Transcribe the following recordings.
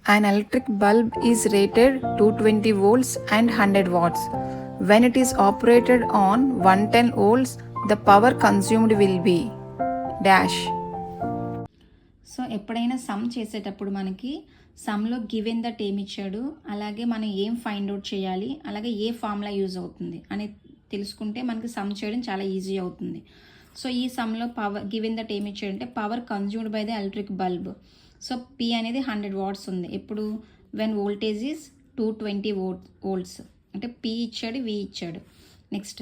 An electric bulb is rated 220 volts and 100 watts. When it is operated on 110 volts, the power consumed will be dash. So ఎప్పుడైనా some చేసేటప్పుడు మనకి సమ్లో given that ఏమి ఇచ్చాడు, అలాగే మనం ఏం ఫైండ్ అవుట్ చేయాలి, అలాగే ఏ ఫార్ములా యూజ్ అవుతుంది అని తెలుసుకుంటే మనకి సమ్ చేయడం చాలా ఈజీ అవుతుంది. సో ఈ సమ్లో పవర్ గివెన్ దట్ ఏమి ఇచ్చాడంటే power consumed by the electric bulb. So P అనేది 100 వాట్స్ ఉంది. ఎప్పుడు వెన్ వోల్టేజ్ ఈజ్ 220 వోల్ట్స్ అంటే పి ఇచ్చాడు, వి ఇచ్చాడు. నెక్స్ట్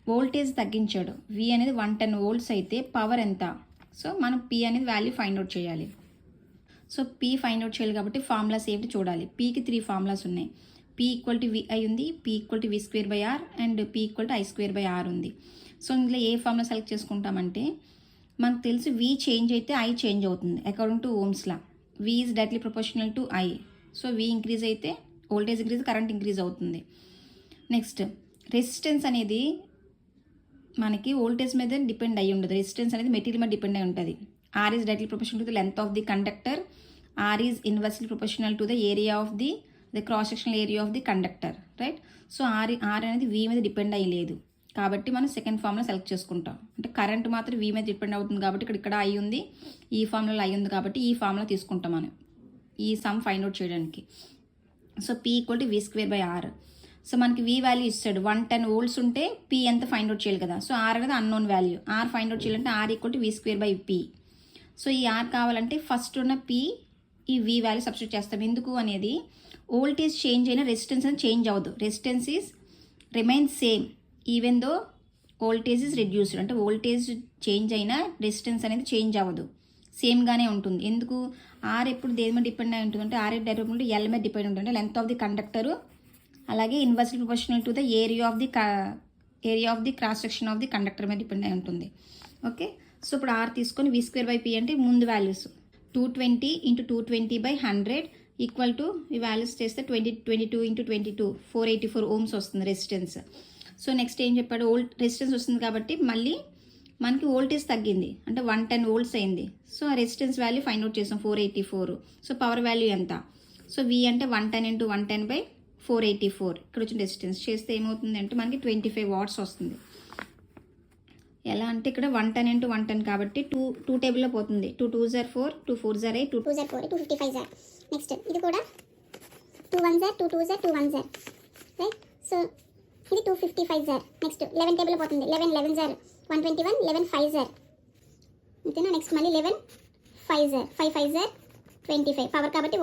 వోల్టేజ్ తగ్గించాడు, వి అనేది 110 వోల్ట్స్ అయితే పవర్ ఎంత? సో మనం పి అనేది వాల్యూ ఫైండ్ అవుట్ చేయాలి. సో పి ఫైండ్ అవుట్ చేయాలి కాబట్టి ఫార్ములాస్ ఏంటి చూడాలి. పికి 3 ఫార్ములాస్ ఉన్నాయి. పి ఈక్వల్ టు విఐ ఉంది, P equal to V square by R and P equal to I square by R ఉంది. సో ఇందులో ఏ ఫార్ములా సెలెక్ట్ చేసుకుంటామంటే మనకు తెలుసు వి చేంజ్ అయితే ఐ చేంజ్ అవుతుంది according to Ohm's law. V is directly proportional to I. So V increase అయితే voltage increase, current increase అవుతుంది. నెక్స్ట్ రెసిస్టెన్స్ అనేది మనకి వోల్టేజ్ మీద డిపెండ్ అయ్యి ఉండదు. రెసిస్టెన్స్ అనేది మెటీరియల్ మీద డిపెండ్ అయి ఉంటుంది. R is directly proportional to the length of the conductor. R is inversely proportional to the area of the cross sectional area of the conductor, right? So R అనేది V మీద depend అయ్యి లేదు కాబట్టి మనం second formula select చేసుకుంటాం. అంటే current మాత్రం వి మీద డిపెండ్ అవుతుంది కాబట్టి ఇక్కడ ఐ ఉంది, ఈ ఫార్ములాలో ఐ ఉంది కాబట్టి ఈ ఫార్ములా తీసుకుంటాం మనం ఈ సమ్ ఫైండ్ అవుట్ చేయడానికి. So P equal to V square by R. So మనకి వి వాల్యూ ఇస్తాడు 110 వోల్ట్స్ ఉంటే పి ఎంత ఫైండ్ అవుట్ చేయాలి కదా. సో ఆర్ అనేది unknown value. R find out చేయాలంటే R equal to V square by P. So ఈ ఆర్ కావాలంటే ఫస్ట్ ఉన్న పి ఈ వి వాల్యూ సబ్స్టిట్యూట్ చేస్తాం. ఎందుకు అనేది వోల్టేజ్ చేంజ్ అయినా రెసిస్టెన్స్ అనేది చేంజ్ అవ్వదు. Resistance is remain same even though voltage is reduced. అంటే వోల్టేజ్ చేంజ్ అయినా రెసిస్టెన్స్ అనేది చేంజ్ అవ్వదు, సేమ్గానే ఉంటుంది. ఎందుకు? ఆర్ ఎప్పుడు దేని మీద డిపెండ్ అయి ఉంటుంది అంటే ఆర్ డైరెక్ట్ ఎల్ మీద డిపెండ్ ఉంటుంది. లెంత్ ఆఫ్ ది కండక్టరు అలాగే inversely proportional to the area of the cross section of the conductor మీద డిపెండ్ అయి ఉంటుంది. ఓకే, సో ఇప్పుడు ఆర్ తీసుకొని వి స్క్వేర్ బై పి అంటే ముందు values 220 into 220 by 100 equal to ఈ వాల్యూస్ చేస్తే 22 ఇంటూ 22 484 ఓమ్స్ వస్తుంది రెసిస్టెన్స్. సో నెక్స్ట్ ఏం చెప్పాడు, రెసిస్టెన్స్ వస్తుంది కాబట్టి మళ్ళీ మనకి వోల్టేజ్ తగ్గింది అంటే 110 వోల్ట్స్ అయింది. సో ఆ రెసిస్టెన్స్ వాల్యూ ఫైండ్ అవుట్ చేసాం 484. సో పవర్ వాల్యూ ఎంత? సో వి అంటే 110 ఇంటూ 110 బై 484. ఇక్కడ వచ్చిన రెసిస్టెన్స్ చేస్తే ఏమవుతుంది అంటే మనకి 25 వాట్స్ వస్తుంది. ఎలా అంటే ఇక్కడ 110 ఇంటూ 110 కాబట్టి టూ టేబుల్లో పోతుంది. 2 2 4 2 4 8 2 2 4 255. నెక్స్ట్ ఇది కూడా 2 1 2 2 2 1 రైట్. సో ఇది 255. నెక్స్ట్ 11 టేబుల్లో పోతుంది. 11 11 121 11 5 అంతేనా. నెక్స్ట్ మళ్ళీ 11 5 5 5 25 పవర్ కాబట్టి